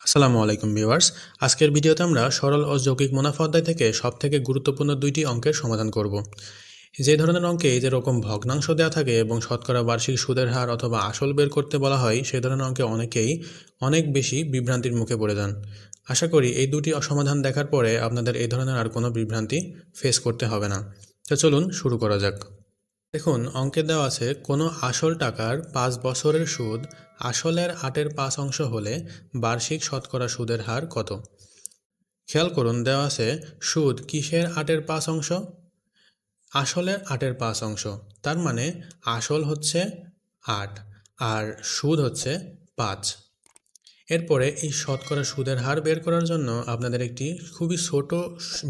আসসালামু আলাইকুম ভিউয়ার্স। আজকের ভিডিওতে আমরা সরল ও যৌগিক মুনাফা অধ্যায় থেকে সবথেকে গুরুত্বপূর্ণ দুইটি অঙ্কের সমাধান করব। যে ধরনের অঙ্কে যেরকম ভগ্নাংশ দেওয়া থাকে এবং শতকরা বার্ষিক সুদের হার অথবা আসল বের করতে বলা হয়, সেই ধরনের অঙ্কে অনেকেই অনেক বেশি বিভ্রান্তির মুখে পড়ে যান। আশা করি এই দুটি সমাধান দেখার পরে আপনাদের এই ধরনের আর কোনো বিভ্রান্তি ফেস করতে হবে না। তো চলুন শুরু করা যাক। দেখুন, অঙ্কে দেওয়া আছে কোনো আসল টাকার 5 বছরের সুদ আসলের 8/5 হলে বার্ষিক শতকরা সুদের হার কত। খেয়াল করুন, দেওয়া আছে সুদ কিসের 8/5, আসলের 8/5। তার মানে আসল হচ্ছে 8 আর সুদ হচ্ছে 5। এরপরে এই শতকরা সুদের হার বের করার জন্য আপনাদের একটি খুবই ছোট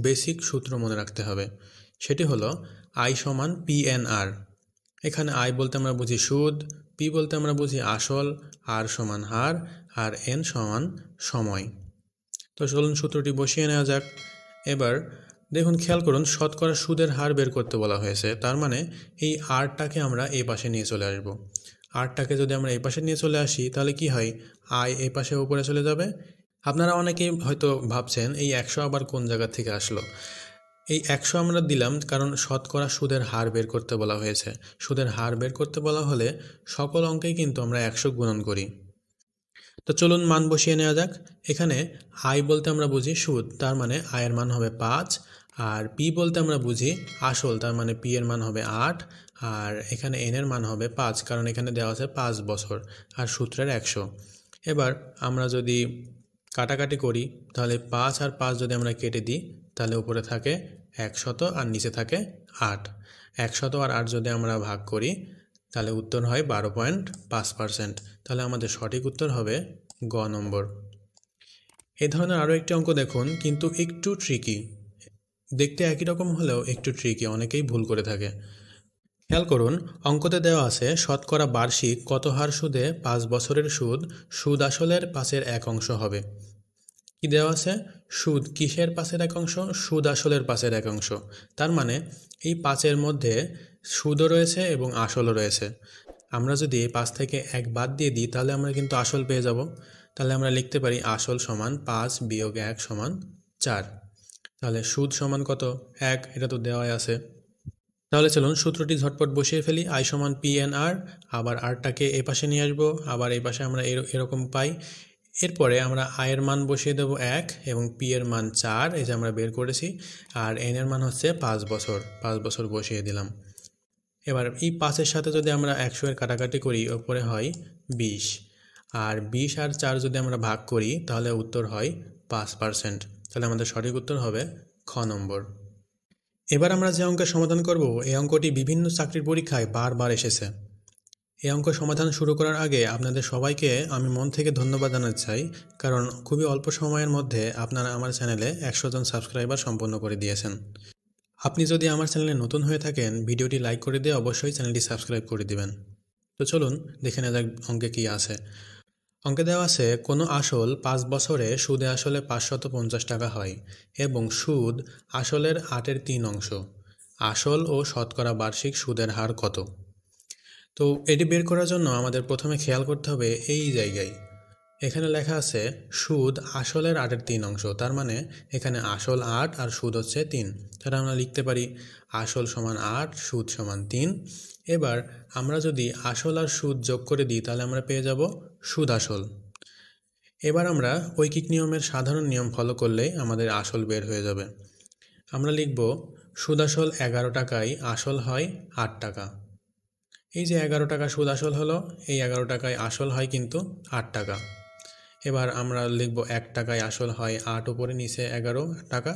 বেসিক সূত্র মনে রাখতে হবে। সেটি হলো আই সমান PNR। এখানে আই বলতে আমরা বুঝি সুদ, পি বলতে আমরা বুঝি আসল, আর সমান হার, আর এন সমান সময়। তো চলুন সূত্রটি বসিয়ে নেওয়া যাক। এবার দেখুন, খেয়াল করুন, শতকরা সুদের হার বের করতে বলা হয়েছে। তার মানে এই আরটাকে আমরা এই পাশে নিয়ে চলে আসব। আরটাকে যদি আমরা এই পাশে নিয়ে চলে আসি তাহলে কি হয়, আই এই পাশে উপরে চলে যাবে। আপনারা অনেকেই হয়তো ভাবছেন এই 100 আবার কোন জায়গা থেকে আসলো। এই 100 আমরা দিলাম কারণ শতকরা সুদের হার বের করতে বলা হয়েছে। সুদের হার বের করতে বলা হলে সকল অঙ্কেই কিন্তু আমরা 100 গুণন করি। তো চলুন মান বসিয়ে নেওয়া যাক। এখানে আই বলতে আমরা বুঝি সুদ, তার মানে আয়ের মান হবে 5। আর পি বলতে আমরা বুঝি আসল, তার মানে পি এর মান হবে 8। আর এখানে এন এর মান হবে 5, কারণ এখানে দেওয়া আছে 5 বছর আর সূত্রের 100। এবার আমরা যদি কাটাকাটি করি তাহলে 5 আর 5 যদি আমরা কেটে দিই তাহলে উপরে থাকে 100 আর নিচে থাকে 8। 100 আর 8 যদি আমরা ভাগ করি তাহলে উত্তর হয় 12.5%। তাহলে আমাদের সঠিক উত্তর হবে গ নম্বর। এই ধরনের আরও একটি অঙ্ক দেখুন, কিন্তু একটু ট্রিকি। দেখতে একই রকম হলেও একটু ট্রিকি, অনেকেই ভুল করে থাকে। খেয়াল করুন, অঙ্কতে দেওয়া আছে শতকরা বার্ষিক কত হার সুদে 5 বছরের সুদ আসলের 5/1 হবে। কি দেওয়া আছে, সুদ কিসের 5/1, সুদ আসলের 5/1। তার মানে এই 5-এর মধ্যে সুদও রয়েছে এবং আসলও রয়েছে। আমরা যদি এই 5 থেকে 1 বাদ দিয়ে দিই তাহলে আমরা কিন্তু আসল পেয়ে যাব। তাহলে আমরা লিখতে পারি আসল সমান 5 বিয়োগ 1 সমান 4। তাহলে সুদ সমান কত, 1, এটা তো দেওয়াই আছে। তাহলে চলুন সূত্রটি ঝটপট বসিয়ে ফেলি। আই সমান PNR, আবার আরটাকে এ পাশে নিয়ে আসবো, আবার এই পাশে আমরা এরকম পাই। এরপরে আমরা আয়ের মান বসিয়ে দেবো 1 এবং পি এর মান 4, এই যে আমরা বের করেছি। আর এন এর মান হচ্ছে 5 বছর, 5 বছর বসিয়ে দিলাম। এবার এই 5-এর সাথে যদি আমরা 100 এর কাটাকাটি করি উপরে হয় 20। আর 20 আর 4 যদি আমরা ভাগ করি তাহলে উত্তর হয় 5%। তাহলে আমাদের সঠিক উত্তর হবে খ নম্বর। এবার আমরা যে অঙ্কের সমাধান করব, এই অঙ্কটি বিভিন্ন চাকরির পরীক্ষায় বারবার এসেছে। এই অঙ্ক সমাধান শুরু করার আগে আপনাদের সবাইকে আমি মন থেকে ধন্যবাদ জানাতে চাই, কারণ খুবই অল্প সময়ের মধ্যে আপনারা আমার চ্যানেলে 100 জন সাবস্ক্রাইবার সম্পন্ন করে দিয়েছেন। আপনি যদি আমার চ্যানেলে নতুন হয়ে থাকেন, ভিডিওটি লাইক করে দিয়ে অবশ্যই চ্যানেলটি সাবস্ক্রাইব করে দিবেন। তো চলুন দেখে নেওয়া যাক অঙ্কে কী আছে। অঙ্কে দেওয়া আছে কোনো আসল 5 বছরে সুদে আসলে 550 টাকা হয় এবং সুদ আসলের 8/3। আসল ও শতকরা বার্ষিক সুদের হার কত। তো এটি বের করার জন্য আমাদের প্রথমে খেয়াল করতে হবে এই জায়গায়। এখানে লেখা আছে সুদ আসলের 8/3, তার মানে এখানে আসল 8 আর সুদ হচ্ছে 3। তাহলে আমরা লিখতে পারি আসল সমান 8, সুদ সমান 3। এবার আমরা যদি আসল আর সুদ যোগ করে দিই তাহলে আমরা পেয়ে যাব সুদ আসল। এবার আমরা ঐকিক নিয়মের সাধারণ নিয়ম ফলো করলেই আমাদের আসল বের হয়ে যাবে। আমরা লিখব সুদ আসল 11 টাকায় আসল হয় 8 টাকা। এই যে 11 টাকা সুদ আসল হলো, এই 11 টাকায় আসল হয় কিন্তু 8 টাকা। এবার আমরা লিখব 1 টাকায় আসল হয় 8, উপরে নিচে 11 টাকা।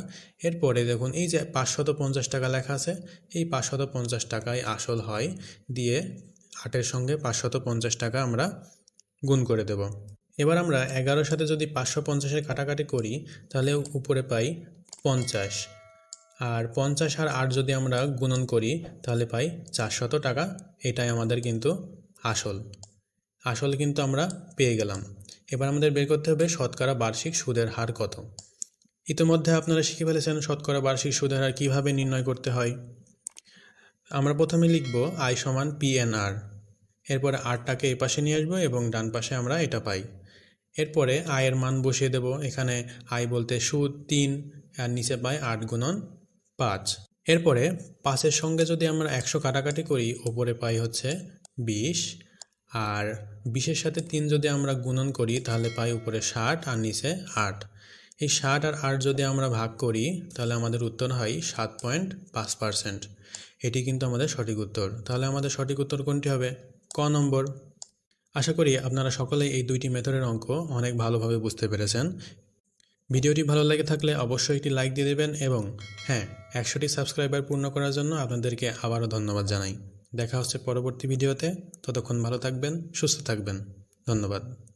এরপরে দেখুন এই যে 550 টাকা লেখা আছে, এই 550 টাকায় আসল হয় দিয়ে 8-এর সঙ্গে 550 টাকা আমরা গুণ করে দেব। এবার আমরা 11-এর সাথে যদি 550-এর কাটাকাটি করি তাহলে উপরে পাই 50। আর 50 আর 8 যদি আমরা গুণন করি তাহলে পাই 400 টাকা। এটাই আমাদের কিন্তু আসল কিন্তু আমরা পেয়ে গেলাম। এবার আমাদের বের করতে হবে শতকরা বার্ষিক সুদের হার কত। ইতিমধ্যে আপনারা শিখে ফেলেছেন শতকরা বার্ষিক সুদের হার কীভাবে নির্ণয় করতে হয়। আমরা প্রথমে লিখব আই সমান PNR, এরপরে আরটাকে এই পাশে নিয়ে আসবো এবং ডান পাশে আমরা এটা পাই। এরপরে আয়ের মান বসিয়ে দেব। এখানে আয় বলতে সুদ ৩ আর নিচে পাই ৮ গুণন ৫। এরপরে ৫-এর সঙ্গে যদি আমরা ১০০ কাটাকাটি করি ওপরে পাই হচ্ছে ২০, আর ২০-এর সাথে ৩ যদি আমরা গুণন করি তাহলে পাই উপরে ৬০ আর নিচে ৮। এই ৬০ আর ৮ যদি আমরা ভাগ করি তাহলে আমাদের উত্তর হয় ৭.৫%। এটি কিন্তু আমাদের সঠিক উত্তর। তাহলে আমাদের সঠিক উত্তর কোনটি হবে? ক নম্বর। আশা করি আপনারা সকলেই এই দুইটি মেথডের অঙ্ক অনেক ভালোভাবে বুঝতে পেরেছেন। ভিডিওটি ভালো লেগে থাকলে অবশ্যই একটি লাইক দিয়ে দেবেন এবং হ্যাঁ, ১০০টি সাবস্ক্রাইবার পূর্ণ করার জন্য আপনাদেরকে আবারও ধন্যবাদ জানাই। দেখা হচ্ছে পরবর্তী ভিডিওতে। ততক্ষণ ভালো থাকবেন, সুস্থ থাকবেন। ধন্যবাদ।